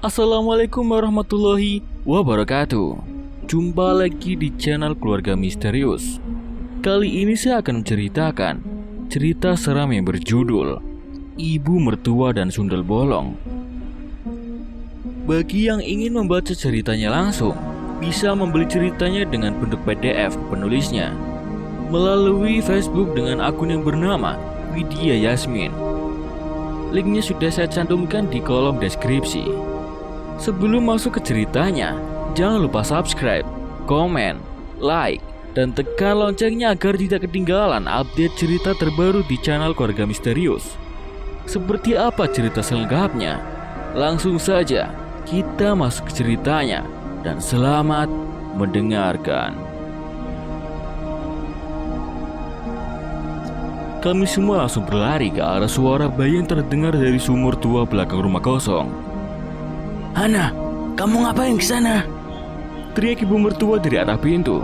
Assalamualaikum warahmatullahi wabarakatuh. Jumpa lagi di channel Keluarga Misterius. Kali ini saya akan menceritakan cerita seram yang berjudul Ibu Mertua dan Sundel Bolong. Bagi yang ingin membaca ceritanya langsung, bisa membeli ceritanya dengan bentuk PDF penulisnya melalui Facebook dengan akun yang bernama Widya Yasmin. Linknya sudah saya cantumkan di kolom deskripsi. Sebelum masuk ke ceritanya, jangan lupa subscribe, komen, like, dan tekan loncengnya agar tidak ketinggalan update cerita terbaru di channel Keluarga Misterius. Seperti apa cerita selengkapnya? Langsung saja kita masuk ke ceritanya dan selamat mendengarkan. Kami semua langsung berlari ke arah suara bayi yang terdengar dari sumur tua belakang rumah kosong. "Hana, kamu ngapain ke sana?" teriak ibu mertua dari arah pintu.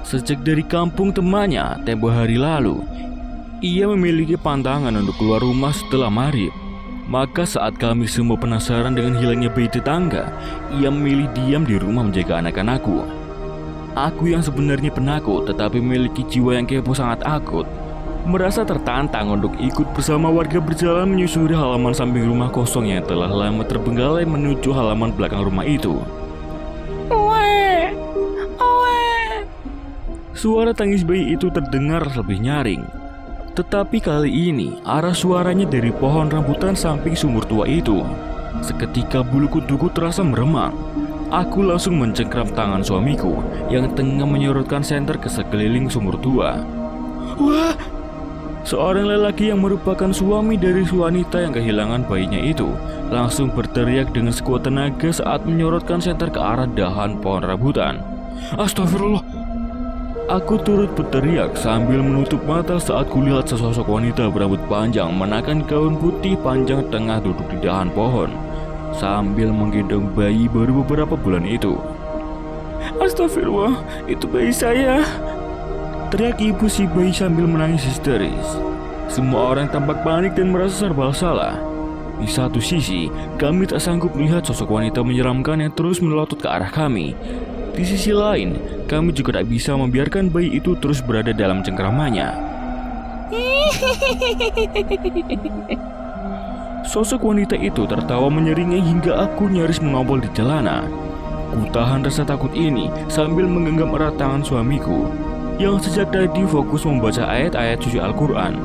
Sejak dari kampung temannya tempo hari lalu, ia memiliki pantangan untuk keluar rumah setelah maghrib. Maka saat kami semua penasaran dengan hilangnya bayi tetangga, ia memilih diam di rumah menjaga anak-anakku. Aku yang sebenarnya penakut tetapi memiliki jiwa yang kepo sangat akut, merasa tertantang untuk ikut bersama warga berjalan menyusuri halaman samping rumah kosong yang telah lama terbengkalai menuju halaman belakang rumah itu. Oe, oe. Suara tangis bayi itu terdengar lebih nyaring. Tetapi kali ini arah suaranya dari pohon rambutan samping sumur tua itu. Seketika bulu kuduku terasa meremang. Aku langsung mencengkram tangan suamiku yang tengah menyorotkan senter ke sekeliling sumur tua. Wah! Seorang lelaki yang merupakan suami dari wanita yang kehilangan bayinya itu langsung berteriak dengan sekuat tenaga saat menyorotkan senter ke arah dahan pohon rambutan. Astagfirullah! Aku turut berteriak sambil menutup mata saat kulihat sesosok wanita berambut panjang mengenakan gaun putih panjang tengah duduk di dahan pohon sambil menggendong bayi baru beberapa bulan itu. Astagfirullah, itu bayi saya! Teriak ibu si bayi sambil menangis histeris. Semua orang tampak panik dan merasa serba salah. Di satu sisi, kami tak sanggup melihat sosok wanita menyeramkan yang terus melotot ke arah kami. Di sisi lain, kami juga tak bisa membiarkan bayi itu terus berada dalam cengkramannya. Sosok wanita itu tertawa menyeringai hingga aku nyaris mengompol di celana. Kutahan rasa takut ini sambil menggenggam erat tangan suamiku yang sejak tadi fokus membaca ayat-ayat suci Al-Quran.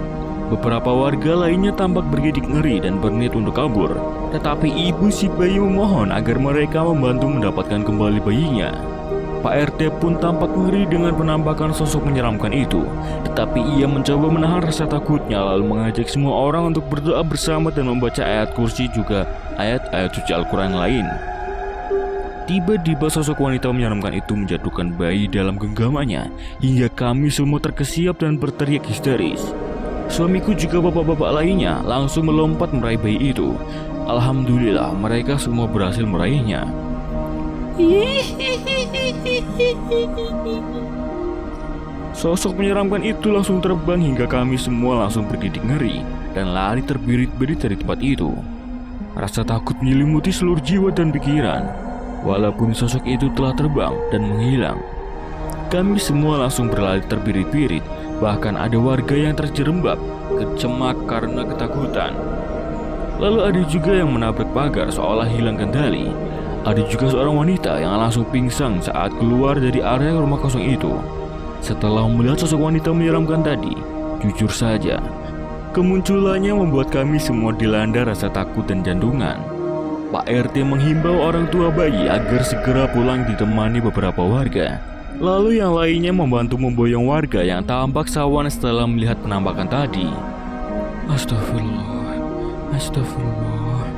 Beberapa warga lainnya tampak bergidik ngeri dan berniat untuk kabur. Tetapi ibu si bayi memohon agar mereka membantu mendapatkan kembali bayinya. Pak RT pun tampak ngeri dengan penampakan sosok menyeramkan itu. Tetapi ia mencoba menahan rasa takutnya lalu mengajak semua orang untuk berdoa bersama dan membaca ayat kursi juga ayat-ayat suci Al-Quran lain. Tiba-tiba sosok wanita menyeramkan itu menjatuhkan bayi dalam genggamannya hingga kami semua terkesiap dan berteriak histeris. Suamiku juga bapak-bapak lainnya langsung melompat meraih bayi itu. Alhamdulillah mereka semua berhasil meraihnya. Sosok menyeramkan itu langsung terbang hingga kami semua langsung bergidik ngeri dan lari terbirit-birit dari tempat itu. Rasa takut menyelimuti seluruh jiwa dan pikiran. Walaupun sosok itu telah terbang dan menghilang, kami semua langsung berlari terbirit-birit. Bahkan ada warga yang terjerembab, kecemak karena ketakutan. Lalu ada juga yang menabrak pagar seolah hilang kendali. Ada juga seorang wanita yang langsung pingsan saat keluar dari area rumah kosong itu. Setelah melihat sosok wanita menyeramkan tadi, jujur saja, kemunculannya membuat kami semua dilanda rasa takut dan jantungan. Pak RT menghimbau orang tua bayi agar segera pulang ditemani beberapa warga. Lalu yang lainnya membantu memboyong warga yang tampak sawan setelah melihat penampakan tadi. Astagfirullah, astagfirullah.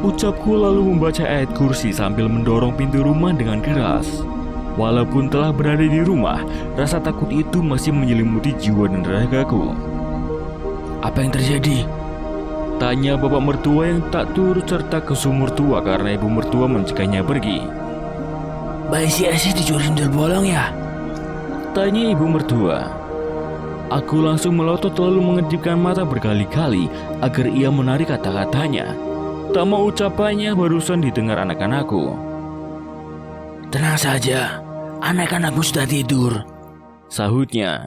Ucapku lalu membaca ayat kursi sambil mendorong pintu rumah dengan keras. Walaupun telah berada di rumah, rasa takut itu masih menyelimuti jiwa dan ragaku. Apa yang terjadi? Tanya bapak mertua yang tak turut serta ke sumur tua karena ibu mertua mencegahnya pergi. Bayi si Asis dicuri sundel bolong ya? Tanya ibu mertua. Aku langsung melotot lalu mengedipkan mata berkali-kali agar ia menarik kata-katanya. Tak mau ucapannya barusan didengar anak-anakku. Tenang saja, anak-anakmu sudah tidur, sahutnya.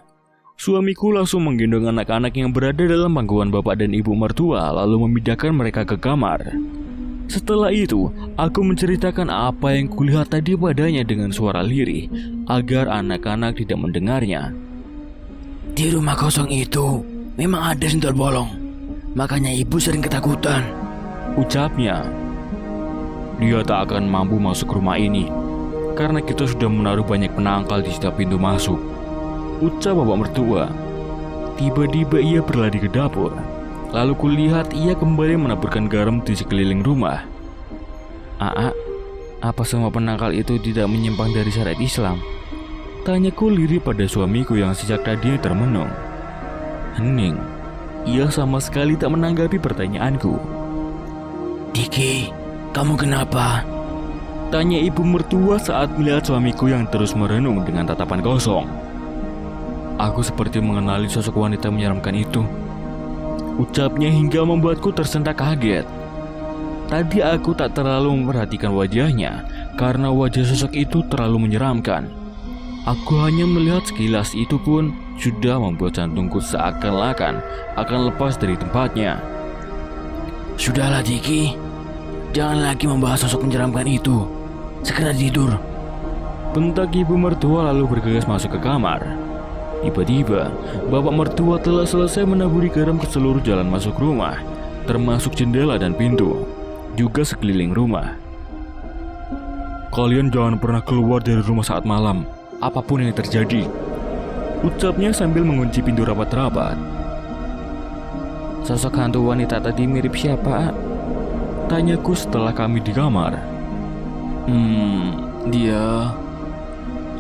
Suamiku langsung menggendong anak-anak yang berada dalam pangkuan bapak dan ibu mertua, lalu memindahkan mereka ke kamar. Setelah itu, aku menceritakan apa yang kulihat tadi padanya dengan suara lirih, agar anak-anak tidak mendengarnya. Di rumah kosong itu memang ada sendal bolong, makanya ibu sering ketakutan, ucapnya. Dia tak akan mampu masuk rumah ini, karena kita sudah menaruh banyak penangkal di setiap pintu masuk, ucap bapak mertua. Tiba-tiba ia berlari ke dapur. Lalu kulihat ia kembali menaburkan garam di sekeliling rumah. Apa semua penangkal itu tidak menyimpang dari syariat Islam? Tanyaku lirih pada suamiku yang sejak tadi termenung. Hening. Ia sama sekali tak menanggapi pertanyaanku. Diki, kamu kenapa? Tanya ibu mertua saat melihat suamiku yang terus merenung dengan tatapan kosong. Aku seperti mengenali sosok wanita menyeramkan itu, ucapnya hingga membuatku tersentak kaget. Tadi aku tak terlalu memperhatikan wajahnya karena wajah sosok itu terlalu menyeramkan. Aku hanya melihat sekilas, itu pun sudah membuat jantungku seakan-akan akan lepas dari tempatnya. Sudahlah Diki, jangan lagi membahas sosok menyeramkan itu. Segera tidur, bentak ibu mertua lalu bergegas masuk ke kamar. Tiba-tiba, bapak mertua telah selesai menaburi garam ke seluruh jalan masuk rumah, termasuk jendela dan pintu, juga sekeliling rumah. Kalian jangan pernah keluar dari rumah saat malam, apapun yang terjadi, ucapnya sambil mengunci pintu rapat-rapat. Sosok hantu wanita tadi mirip siapa? Tanyaku setelah kami di kamar. Dia...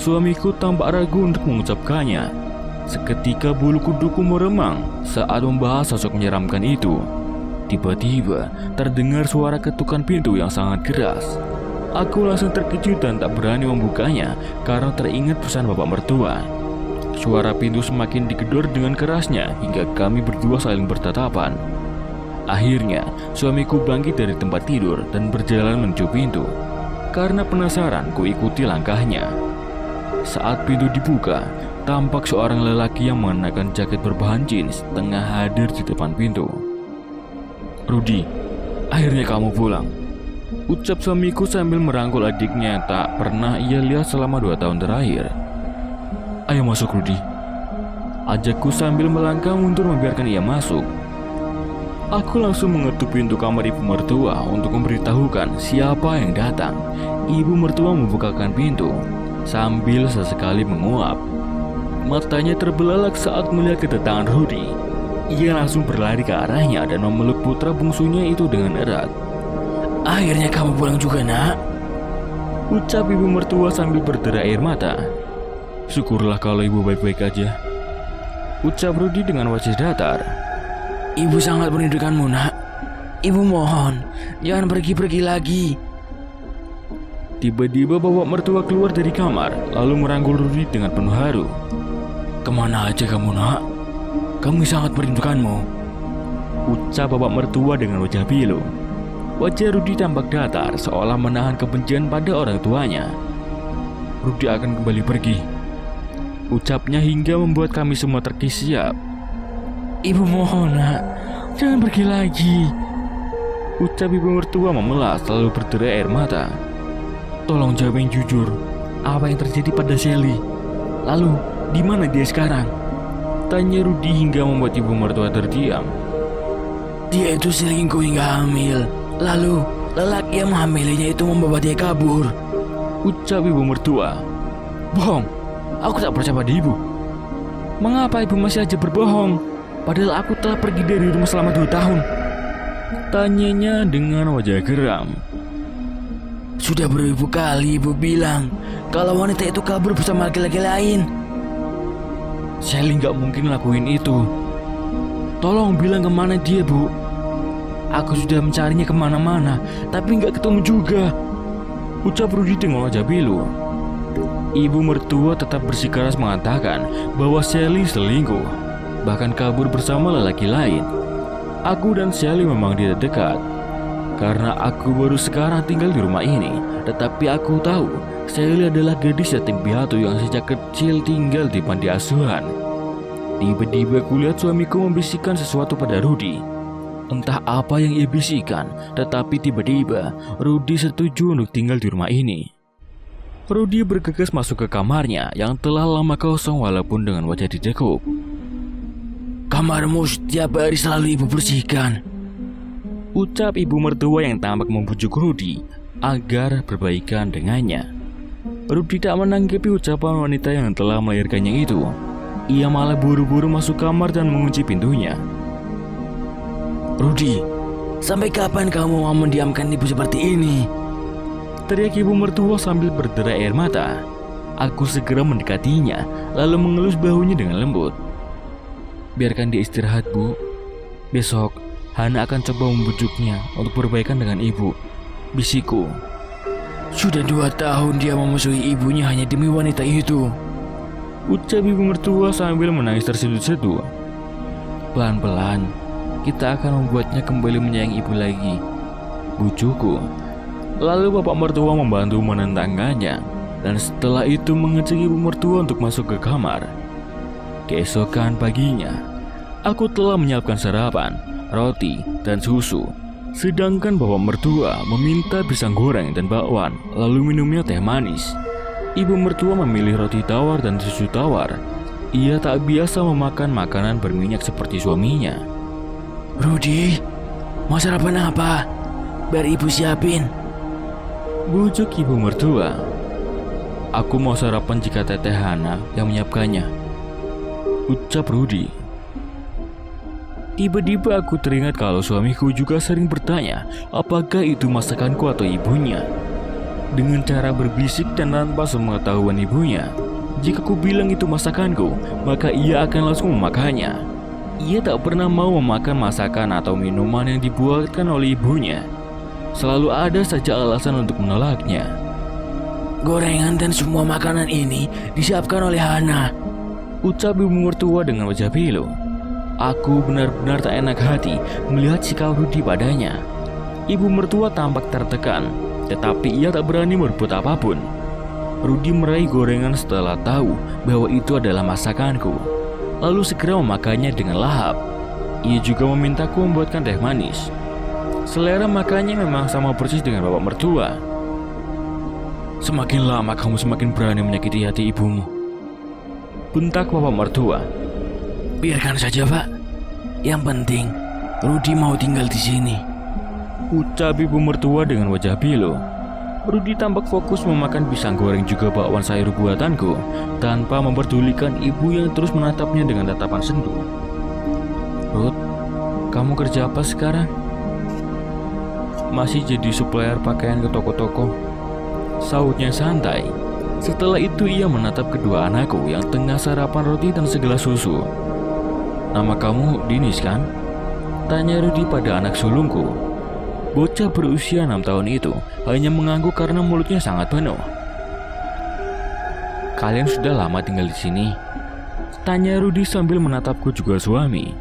Suamiku tampak ragu untuk mengucapkannya. Seketika bulu kuduku meremang saat membahas sosok menyeramkan itu. Tiba-tiba terdengar suara ketukan pintu yang sangat keras. Aku langsung terkejut dan tak berani membukanya karena teringat pesan bapak mertua. Suara pintu semakin digedor dengan kerasnya hingga kami berdua saling bertatapan. Akhirnya suamiku bangkit dari tempat tidur dan berjalan menuju pintu. Karena penasaran, ku ikuti langkahnya. Saat pintu dibuka, tampak seorang lelaki yang mengenakan jaket berbahan jeans tengah hadir di depan pintu. Rudi, akhirnya kamu pulang, ucap suamiku sambil merangkul adiknya yang tak pernah ia lihat selama 2 tahun terakhir. Ayo masuk Rudi, ajakku sambil melangkah mundur membiarkan ia masuk. Aku langsung mengetuk pintu kamar ibu mertua untuk memberitahukan siapa yang datang. Ibu mertua membukakan pintu sambil sesekali menguap. Matanya terbelalak saat melihat kedatangan Rudi. Ia langsung berlari ke arahnya dan memeluk putra bungsunya itu dengan erat. Akhirnya kamu pulang juga, nak, ucap ibu mertua sambil berderai air mata. Syukurlah kalau ibu baik-baik aja, ucap Rudi dengan wajah datar. Ibu sangat merindukanmu, nak. Ibu mohon, jangan pergi-pergi lagi. Tiba-tiba bapak mertua keluar dari kamar, lalu merangkul Rudi dengan penuh haru. Kemana aja kamu, nak? Kami sangat merindukanmu, ucap bapak mertua dengan wajah pilu. Wajah Rudi tampak datar, seolah menahan kebencian pada orang tuanya. Rudi akan kembali pergi, ucapnya hingga membuat kami semua terkesiap. Ibu mohon, nak, jangan pergi lagi, ucap ibu mertua memelas lalu berderai air mata. Tolong jawab yang jujur, apa yang terjadi pada Shelly? Lalu, di mana dia sekarang? Tanya Rudi hingga membuat ibu mertua terdiam. Dia itu selingkuh hingga hamil. Lalu, lelaki yang menghamilinya itu membawa dia kabur, ucap ibu mertua. Bohong, aku tak percaya pada ibu. Mengapa ibu masih aja berbohong? Padahal aku telah pergi dari rumah selama 2 tahun. Tanyanya dengan wajah geram. Sudah beribu kali ibu bilang kalau wanita itu kabur bersama laki-laki lain. Shelly gak mungkin lakuin itu. Tolong bilang kemana dia, Bu. Aku sudah mencarinya kemana-mana, tapi gak ketemu juga, ucap Rudi dengan wajah pilu. Ibu mertua tetap bersikeras mengatakan bahwa Shelly selingkuh, bahkan kabur bersama lelaki lain. Aku dan Shelly memang tidak dekat. karena aku baru sekarang tinggal di rumah ini. Tetapi aku tahu Sally adalah gadis yatim piatu yang sejak kecil tinggal di panti asuhan. Tiba-tiba kulihat suamiku membisikkan sesuatu pada Rudy. Entah apa yang ia bisikkan, tetapi tiba-tiba Rudy setuju untuk tinggal di rumah ini. Rudy bergegas masuk ke kamarnya yang telah lama kosong walaupun dengan wajah ditekuk. Kamarmu setiap hari selalu ibu bersihkan, ucap ibu mertua yang tampak membujuk Rudy agar berbaikan dengannya. Rudy tak menanggapi ucapan wanita yang telah melahirkannya itu. Ia malah buru-buru masuk kamar dan mengunci pintunya. Rudy, sampai kapan kamu mau mendiamkan ibu seperti ini? Teriak ibu mertua sambil berderai air mata. Aku segera mendekatinya, lalu mengelus bahunya dengan lembut. Biarkan dia istirahat, Bu. Besok, Hana akan coba membujuknya untuk berbaikan dengan ibu, bisikku. Sudah 2 tahun dia memusuhi ibunya hanya demi wanita itu, ucap ibu mertua sambil menangis terseduh-seduh. Pelan-pelan, kita akan membuatnya kembali menyayangi ibu lagi, bujuku. Lalu bapak mertua membantu menentangkannya, dan setelah itu mengejek ibu mertua untuk masuk ke kamar. Keesokan paginya, aku telah menyiapkan sarapan, roti, dan susu. Sedangkan bapak mertua meminta pisang goreng dan bakwan, lalu minumnya teh manis. Ibu mertua memilih roti tawar dan susu tawar. Ia tak biasa memakan makanan berminyak seperti suaminya. Rudy, mau sarapan apa? Biar ibu siapin, bujuk ibu mertua. Aku mau sarapan jika teteh Hana yang menyiapkannya, ucap Rudy. Tiba-tiba aku teringat kalau suamiku juga sering bertanya apakah itu masakanku atau ibunya. Dengan cara berbisik dan tanpa sepengetahuan ibunya, jika ku bilang itu masakanku, maka ia akan langsung memakannya. Ia tak pernah mau memakan masakan atau minuman yang dibuatkan oleh ibunya. Selalu ada saja alasan untuk menolaknya. Gorengan dan semua makanan ini disiapkan oleh Hana, ucap ibu mertua dengan wajah pilu. Aku benar-benar tak enak hati melihat sikap Rudy padanya. Ibu mertua tampak tertekan, tetapi ia tak berani berbuat apapun. Rudy meraih gorengan setelah tahu bahwa itu adalah masakanku, lalu segera memakannya dengan lahap. Ia juga memintaku membuatkan teh manis. Selera makannya memang sama persis dengan bapak mertua. Semakin lama kamu semakin berani menyakiti hati ibumu, bentak bapak mertua. Biarkan saja, Pak. Yang penting Rudy mau tinggal di sini, ucap ibu mertua dengan wajah pilu. Rudy tampak fokus memakan pisang goreng juga bakwan sayur buatanku, tanpa memperdulikan ibu yang terus menatapnya dengan tatapan sendu. Ruth, kamu kerja apa sekarang? Masih jadi supplier pakaian ke toko-toko, sautnya santai. Setelah itu ia menatap kedua anakku yang tengah sarapan roti dan segelas susu. Nama kamu Dinis kan? Tanya Rudy pada anak sulungku. Bocah berusia 6 tahun itu hanya mengangguk karena mulutnya sangat penuh. Kalian sudah lama tinggal di sini? Tanya Rudy sambil menatapku juga suami.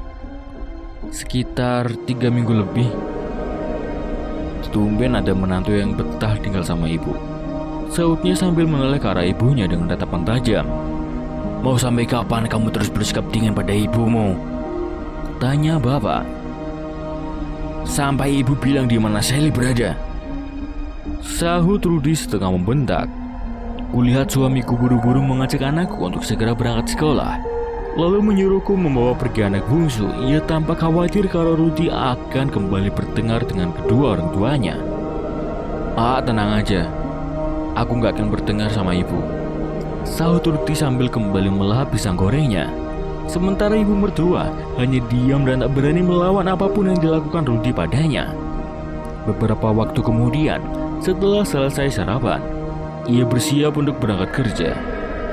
Sekitar 3 minggu lebih. Tumben ada menantu yang betah tinggal sama ibu, sautnya sambil menoleh ke arah ibunya dengan tatapan tajam. Mau sampai kapan kamu terus bersikap dingin pada ibumu? Tanya bapak. Sampai ibu bilang di mana Sally berada, sahut Rudy setengah membentak. Kulihat suamiku buru-buru mengajak anakku untuk segera berangkat sekolah, lalu menyuruhku membawa pergi anak bungsu. Ia tampak khawatir kalau Rudy akan kembali bertengkar dengan kedua orang tuanya. Tenang aja, aku gak akan bertengkar sama ibu, sahut Rudy sambil kembali melahap pisang gorengnya. Sementara ibu mertua hanya diam dan tak berani melawan apapun yang dilakukan Rudy padanya. Beberapa waktu kemudian, setelah selesai sarapan, ia bersiap untuk berangkat kerja.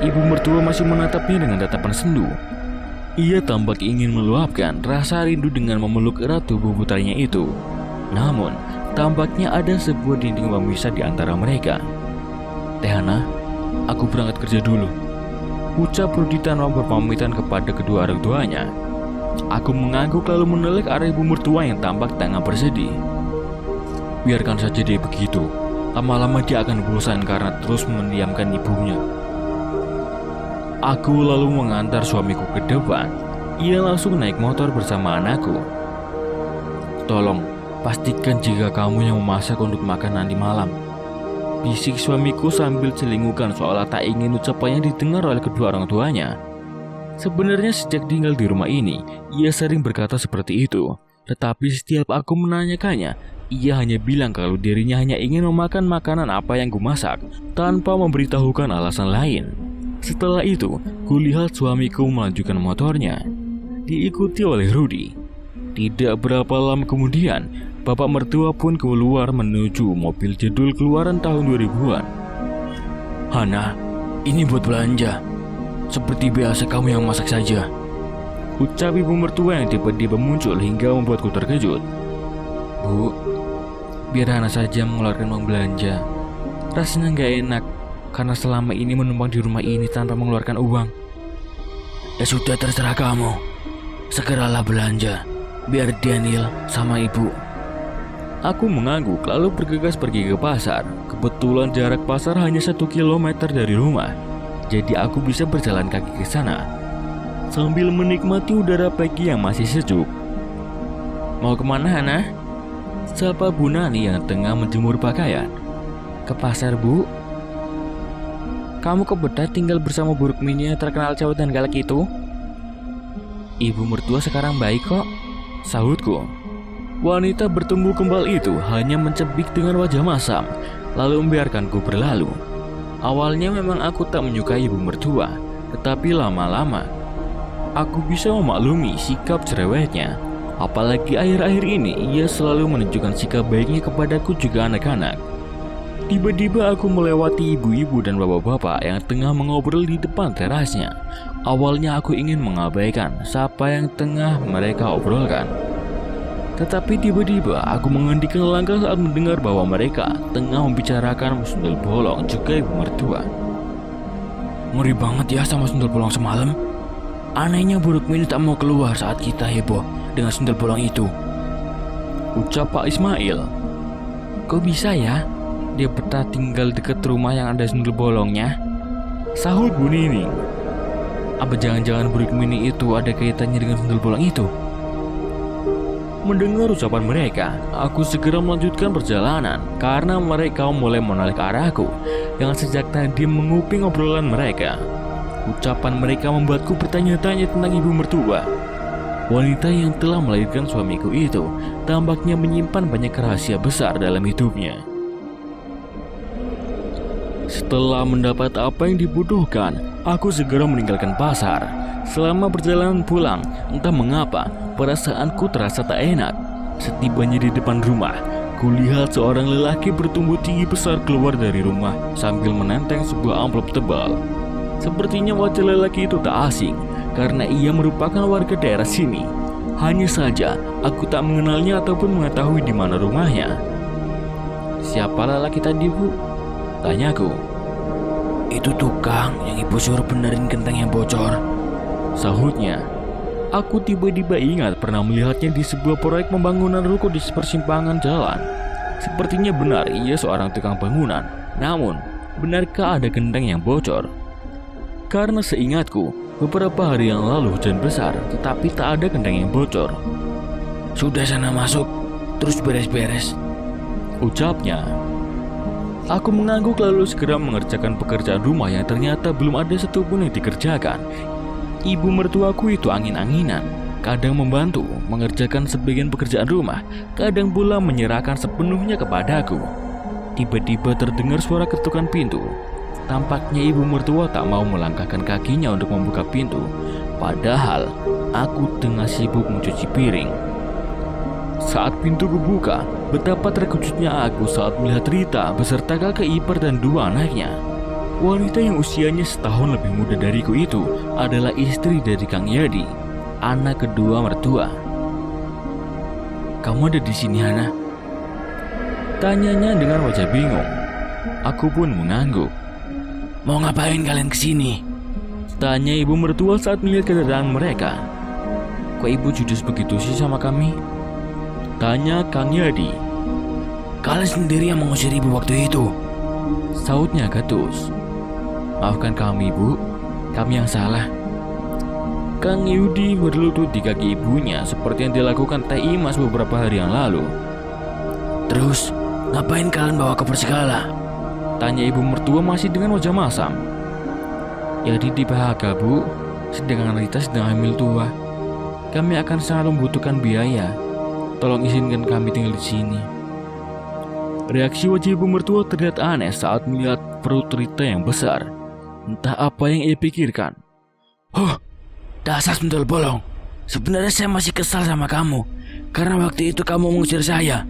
Ibu mertua masih menatapnya dengan tatapan sendu. Ia tampak ingin meluapkan rasa rindu dengan memeluk erat tubuh putranya itu. Namun, tampaknya ada sebuah dinding pemisah di antara mereka. Teh Hana, aku berangkat kerja dulu, ucap Rudy tanpa berpamitan kepada kedua orang tuanya. Aku mengangguk lalu menoleh ke arah ibu mertua yang tampak tengah bersedih. Biarkan saja dia begitu. Lama-lama dia akan bosan karena terus mendiamkan ibunya. Aku lalu mengantar suamiku ke depan. Ia langsung naik motor bersama anakku. Tolong, pastikan jika kamu yang memasak untuk makan nanti malam, bisik suamiku sambil celingukan seolah tak ingin ucapannya didengar oleh kedua orang tuanya. Sebenarnya sejak tinggal di rumah ini, ia sering berkata seperti itu. Tetapi setiap aku menanyakannya, ia hanya bilang kalau dirinya hanya ingin memakan makanan apa yang kumasak, tanpa memberitahukan alasan lain. Setelah itu, kulihat suamiku melanjutkan motornya, diikuti oleh Rudy. Tidak berapa lama kemudian, bapak mertua pun keluar menuju mobil jadul keluaran tahun 2000-an. Hana, ini buat belanja. Seperti biasa kamu yang masak saja, ucap ibu mertua yang tiba-tiba muncul hingga membuatku terkejut. Bu, biar Hana saja mengeluarkan uang belanja. Rasanya gak enak karena selama ini menumpang di rumah ini tanpa mengeluarkan uang. Ya sudah, terserah kamu. Segeralah belanja, biar Daniel sama ibu. Aku mengangguk lalu bergegas pergi ke pasar. Kebetulan jarak pasar hanya 1 kilometer dari rumah, jadi aku bisa berjalan kaki ke sana sambil menikmati udara pagi yang masih sejuk. Mau kemana, Hana? Sapa Bu Nani yang tengah menjemur pakaian. Ke pasar, Bu. Kamu kebetulan tinggal bersama buruk mini yang terkenal cowok dan galak itu? Ibu mertua sekarang baik kok, sahutku. Wanita bertumbuh kembal itu hanya mencebik dengan wajah masam, lalu membiarkanku berlalu. Awalnya memang aku tak menyukai ibu mertua, tetapi lama-lama aku bisa memaklumi sikap cerewetnya. Apalagi akhir-akhir ini ia selalu menunjukkan sikap baiknya kepadaku juga anak-anak. Tiba-tiba aku melewati ibu-ibu dan bapak-bapak yang tengah mengobrol di depan terasnya. Awalnya aku ingin mengabaikan siapa yang tengah mereka obrolkan, tetapi tiba-tiba aku menghentikan langkah saat mendengar bahwa mereka tengah membicarakan sundel bolong juga ibu mertua. Ngeri banget ya sama sundel bolong semalam. Anehnya buruk mini tak mau keluar saat kita heboh dengan sundel bolong itu, ucap Pak Ismail. Kok bisa ya? Dia betah tinggal dekat rumah yang ada sundel bolongnya, sahut Bu Nining. Apa jangan-jangan buruk mini itu ada kaitannya dengan sundel bolong itu? Mendengar ucapan mereka, aku segera melanjutkan perjalanan karena mereka mulai menoleh ke arahku yang sejak tadi menguping obrolan mereka. Ucapan mereka membuatku bertanya-tanya tentang ibu mertua. Wanita yang telah melahirkan suamiku itu tampaknya menyimpan banyak rahasia besar dalam hidupnya. Setelah mendapat apa yang dibutuhkan, aku segera meninggalkan pasar. Selama perjalanan pulang, entah mengapa perasaanku terasa tak enak. Setibanya di depan rumah, kulihat seorang lelaki bertumbuh tinggi besar keluar dari rumah sambil menenteng sebuah amplop tebal. Sepertinya wajah lelaki itu tak asing karena ia merupakan warga daerah sini. Hanya saja aku tak mengenalnya ataupun mengetahui di mana rumahnya. Siapa lelaki tadi, Bu? Tanyaku. Itu tukang yang ibu suruh benerin genteng yang bocor, sahutnya. Aku tiba-tiba ingat pernah melihatnya di sebuah proyek pembangunan ruko di persimpangan jalan. Sepertinya benar ia seorang tukang bangunan. Namun, benarkah ada genteng yang bocor? Karena seingatku, beberapa hari yang lalu hujan besar, tetapi tak ada genteng yang bocor. Sudah, sana masuk, terus beres-beres, ucapnya. Aku mengangguk lalu segera mengerjakan pekerjaan rumah yang ternyata belum ada satupun yang dikerjakan. Ibu mertuaku itu angin-anginan, kadang membantu mengerjakan sebagian pekerjaan rumah, kadang pula menyerahkan sepenuhnya kepadaku. Tiba-tiba terdengar suara ketukan pintu. Tampaknya ibu mertua tak mau melangkahkan kakinya untuk membuka pintu, padahal aku tengah sibuk mencuci piring. Saat pintu kebuka, betapa terkejutnya aku saat melihat Rita beserta kakak ipar dan 2 anaknya. Wanita yang usianya setahun lebih muda dariku itu adalah istri dari Kang Yadi, anak kedua mertua. Kamu ada di sini, Hana? Tanyanya dengan wajah bingung. Aku pun mengangguk. Mau ngapain kalian kesini? Tanya ibu mertua saat melihat kedatangan mereka. Kok ibu judes begitu sih sama kami? Tanya Kang Yadi. Kalian sendiri yang mengusir ibu waktu itu, sahutnya Gatus. Maafkan kami, Bu. Kami yang salah. Kang Yudi berlutut di kaki ibunya seperti yang dilakukan Teh Imas beberapa hari yang lalu. Terus, ngapain kalian bawa ke Persikala? Tanya ibu mertua masih dengan wajah masam. Jadi di PHK, Bu. Sedangkan Rita sedang hamil tua. Kami akan sangat membutuhkan biaya. Tolong izinkan kami tinggal di sini. Reaksi wajah ibu mertua terlihat aneh saat melihat perut Rita yang besar. Entah apa yang ia pikirkan. Dasar sundel bolong. Sebenarnya saya masih kesal sama kamu karena waktu itu kamu mengusir saya,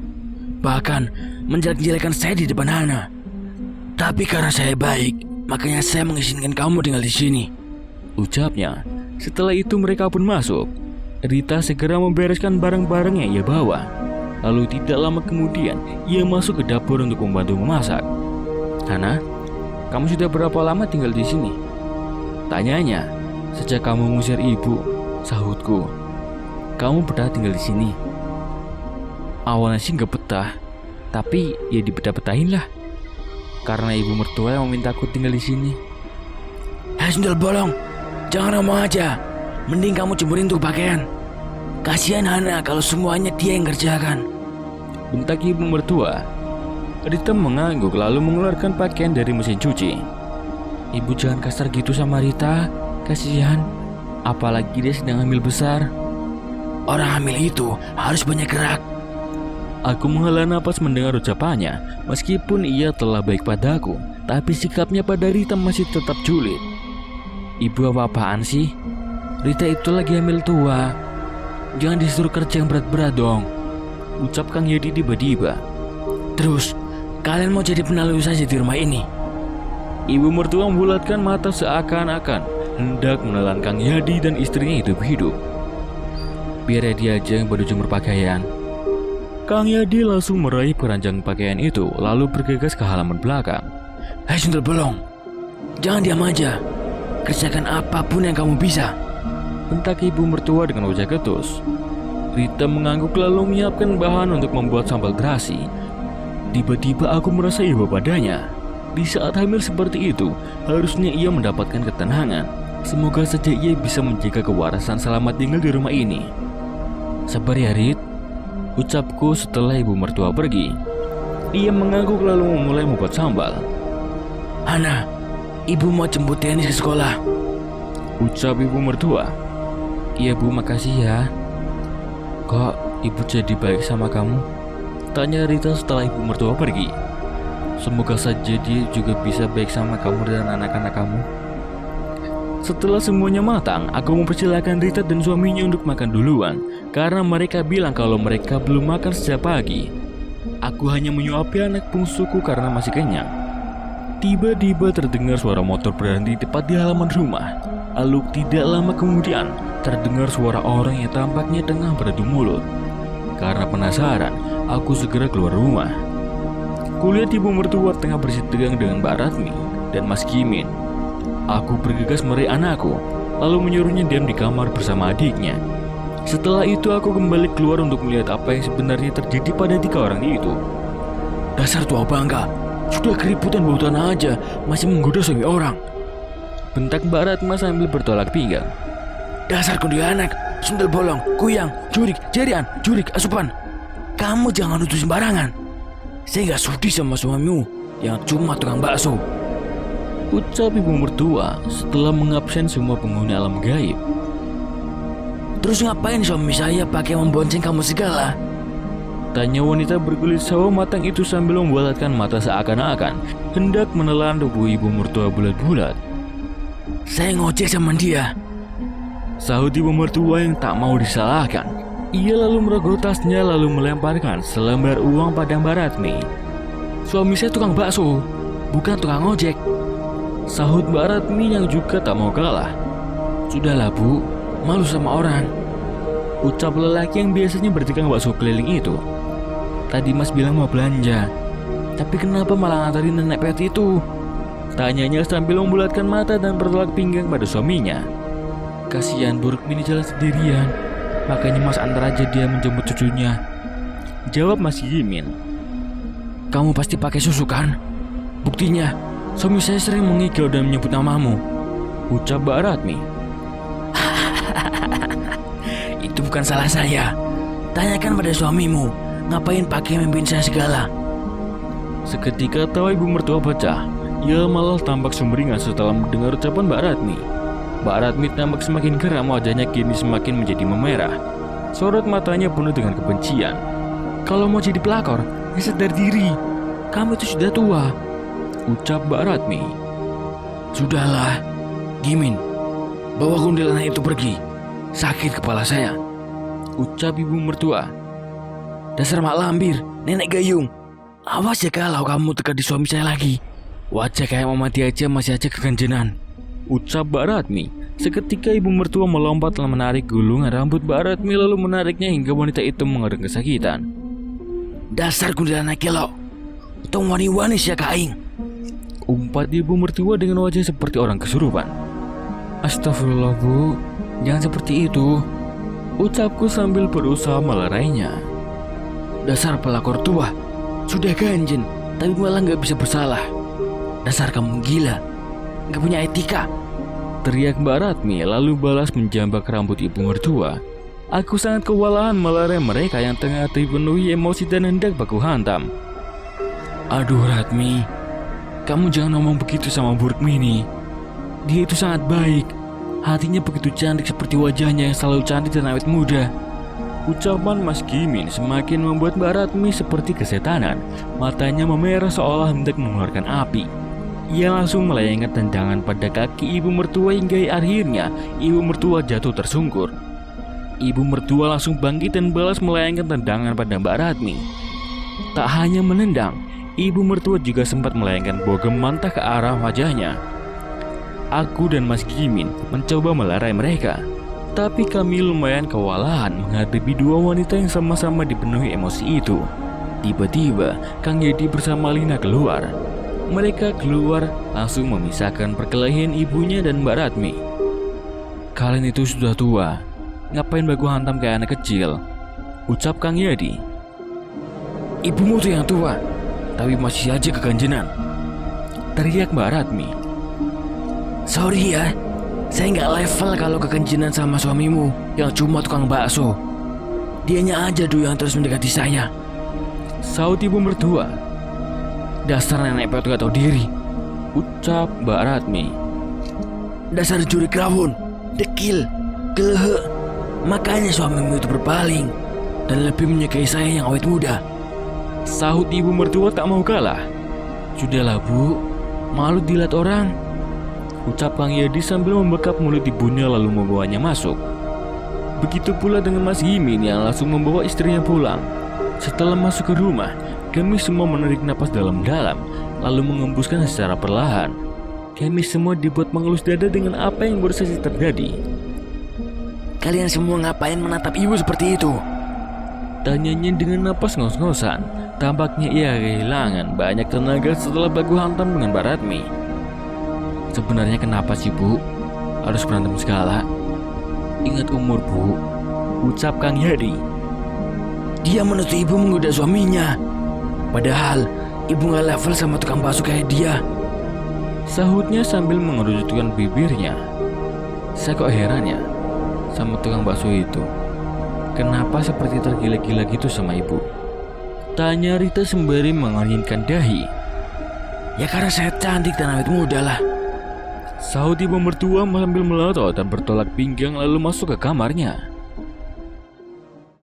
bahkan menjelek-jelekan saya di depan Hana. Tapi karena saya baik, makanya saya mengizinkan kamu tinggal di sini, ucapnya. Setelah itu mereka pun masuk. Rita segera membereskan barang-barang yang ia bawa. Lalu tidak lama kemudian ia masuk ke dapur untuk membantu memasak. Hana, kamu sudah berapa lama tinggal di sini? Tanyanya. Sejak kamu mengusir ibu, sahutku. Kamu betah tinggal di sini. Awalnya sih gak betah, tapi ya dibetah-betahin lah. Karena ibu mertua yang memintaku tinggal di sini. Hei sundel bolong, jangan ngomong aja. Mending kamu jemurin tuh pakaian. Kasihan Hana kalau semuanya dia yang kerjakan, bentak ibu mertua. Rita mengangguk lalu mengeluarkan pakaian dari mesin cuci. Ibu jangan kasar gitu sama Rita. Kasihan, apalagi dia sedang hamil besar. Orang hamil itu harus banyak gerak. Aku menghela napas mendengar ucapannya. Meskipun ia telah baik padaku, tapi sikapnya pada Rita masih tetap julid. Ibu apa-apaan sih? Rita itu lagi hamil tua. Jangan disuruh kerja yang berat-berat dong, ucap Kang Yadi tiba-tiba. Terus, kalian mau jadi penalu saja di rumah ini? Ibu mertua membulatkan mata seakan-akan hendak menelan Kang Yadi dan istrinya hidup-hidup. Biar dia aja yang baru jemur pakaian. Kang Yadi langsung meraih keranjang pakaian itu lalu bergegas ke halaman belakang. Hei sundel bolong, jangan diam aja. Kerjakan apapun yang kamu bisa, bentak ibu mertua dengan wajah ketus. Rita mengangguk lalu menyiapkan bahan untuk membuat sambal terasi. Tiba-tiba aku merasa iba padanya. Di saat hamil seperti itu, harusnya ia mendapatkan ketenangan. Semoga saja ia bisa menjaga kewarasan selamat tinggal di rumah ini. Sabar ya Rit, ucapku setelah ibu mertua pergi. Ia mengangguk lalu memulai membuat sambal. Hana, ibu mau jemput Dennis ke sekolah, ucap ibu mertua. Iya Bu, makasih ya. Kok ibu jadi baik sama kamu? Tanya Rita setelah ibu mertua pergi. Semoga saja dia juga bisa baik sama kamu dan anak-anak kamu. Setelah semuanya matang, aku mempersilahkan Rita dan suaminya untuk makan duluan karena mereka bilang kalau mereka belum makan sejak pagi. Aku hanya menyuapi anak bungsuku karena masih kenyang. Tiba-tiba terdengar suara motor berhenti tepat di halaman rumah. Lalu tidak lama kemudian terdengar suara orang yang tampaknya tengah beradu mulut. Karena penasaran, aku segera keluar rumah. Kulihat ibu mertua tengah bersih tegang dengan Mbak Ratmi dan Mas Kimin. Aku bergegas meraih anakku, lalu menyuruhnya diam di kamar bersama adiknya. Setelah itu aku kembali keluar untuk melihat apa yang sebenarnya terjadi pada 3 orang itu. Dasar tua bangka, sudah keributan bau tanah aja masih menggoda suami orang, bentak Mbak Ratma sambil bertolak pinggang. Dasar kundilanak, sundel bolong, kuyang, jurik, jerian, jurik, asupan. Kamu jangan nuduh sembarangan. Saya gak sudi sama suamimu yang cuma tukang bakso, ucap ibu mertua setelah mengabsen semua penghuni alam gaib. Terus ngapain suami saya pakai membonceng kamu segala? Tanya wanita berkulit sawo matang itu sambil membulatkan mata seakan-akan hendak menelan tubuh ibu mertua bulat-bulat. Saya ngojek sama dia, sahut ibu mertua yang tak mau disalahkan. Ia lalu merogoh tasnya lalu melemparkan selembar uang pada Mbak Ratmi. Suami saya tukang bakso, bukan tukang ojek, sahut Mbak Ratmi yang juga tak mau kalah. Sudahlah Bu, malu sama orang, ucap lelaki yang biasanya berdagang bakso keliling itu. Tadi Mas bilang mau belanja, tapi kenapa malah nganterin nenek pet itu? Tanyanya sambil membulatkan mata dan bertolak pinggang pada suaminya. Kasihan Buruk Mini jalan sendirian, makanya Mas antar aja dia menjemput cucunya, jawab Mas Yimin. Kamu pasti pakai susu kan? Buktinya, suami saya sering mengigau dan menyebut namamu. Ucap Mbak Ratmi. Itu bukan salah saya. Tanyakan pada suamimu, ngapain pakai mimpin saya segala? Seketika tawa ibu mertua pecah. Ia malah tampak sumringah setelah mendengar ucapan Mbak Ratmi. Mbak Ratmi tampak semakin geram, wajahnya kini semakin menjadi memerah. Sorot matanya penuh dengan kebencian. Kalau mau jadi pelakor, ya sadar diri. Kamu itu sudah tua. Ucap Mbak Ratmi. Sudahlah, Gimin, bawa kuntilanak itu pergi. Sakit kepala saya. Ucap ibu mertua. Dasar mak lampir, nenek gayung. Awas ya kalau kamu dekati suami saya lagi. Wajah kayak mau mati aja masih aja keganjenan. Ucap Mbak Ratmi. Seketika ibu mertua melompat dan menarik gulungan rambut Mbak Ratmi, lalu menariknya hingga wanita itu mengerang kesakitan. Dasar kuntilanak kelok, tong wani-wani sia kaing. Umpat ibu mertua dengan wajah seperti orang kesurupan. Astagfirullah bu, jangan seperti itu, ucapku sambil berusaha melerainya. Dasar pelakor tua, sudah ganjen tapi malah gak bisa bersalah. Dasar kamu gila, gak punya etika, teriak Mbak Ratmi lalu balas menjambak rambut ibu mertua. Aku sangat kewalahan melerai mereka yang tengah dipenuhi emosi dan hendak baku hantam. Aduh Ratmi, kamu jangan ngomong begitu sama Bu Rukmini. Dia itu sangat baik, hatinya begitu cantik seperti wajahnya yang selalu cantik dan awet muda. Ucapan Mas Gimin semakin membuat Mbak Ratmi seperti kesetanan. Matanya memerah seolah hendak mengeluarkan api. Ia langsung melayangkan tendangan pada kaki ibu mertua hingga akhirnya ibu mertua jatuh tersungkur. Ibu mertua langsung bangkit dan balas melayangkan tendangan pada Mbak Ratmi. Tak hanya menendang, ibu mertua juga sempat melayangkan bogem mantah ke arah wajahnya. Aku dan Mas Gimin mencoba melerai mereka, tapi kami lumayan kewalahan menghadapi dua wanita yang sama-sama dipenuhi emosi itu. Tiba-tiba Kang Yedi bersama Lina keluar. Mereka keluar langsung memisahkan perkelahian ibunya dan Mbak Ratmi. Kalian itu sudah tua, ngapain baku hantam kayak anak kecil? Ucap Kang Yedi. Ibumu tuh yang tua, tapi masih aja keganjenan, teriak Mbak Ratmi. Sorry ya, saya nggak level kalau keganjenan sama suamimu yang cuma tukang bakso. Dianya aja dulu yang terus mendekati saya, saut ibu mertua. Dasar nenek peot gak tahu diri, ucap Mbak Ratmi. Dasar juri krawon, dekil, gelehe. Makanya suamimu itu berpaling dan lebih menyukai saya yang awet muda, sahut ibu mertua tak mau kalah. Sudahlah bu, malu dilihat orang, ucap Kang Yedi sambil membekap mulut ibunya lalu membawanya masuk. Begitu pula dengan Mas Gimin yang langsung membawa istrinya pulang. Setelah masuk ke rumah, kami semua menarik napas dalam-dalam lalu mengembuskan secara perlahan. Kami semua dibuat mengelus dada dengan apa yang baru saja terjadi. Kalian semua ngapain menatap ibu seperti itu? Tanyanya dengan napas ngos-ngosan. Tampaknya ia kehilangan banyak tenaga setelah baku hantam dengan Mbak Ratmi. Sebenarnya kenapa sih bu harus berantem segala? Ingat umur bu, ucap Kang Yedi. Dia menuntut ibu menggoda suaminya, padahal ibu gak level sama tukang bakso kayak dia, sahutnya sambil mengerutkan bibirnya. Saya kok heran ya sama tukang bakso itu. Kenapa seperti tergila-gila gitu sama ibu? Tanya Rita sembari mengernyitkan dahi. Ya karena saya cantik dan awet muda lah, sahut ibu mertua sambil melotot dan bertolak pinggang lalu masuk ke kamarnya.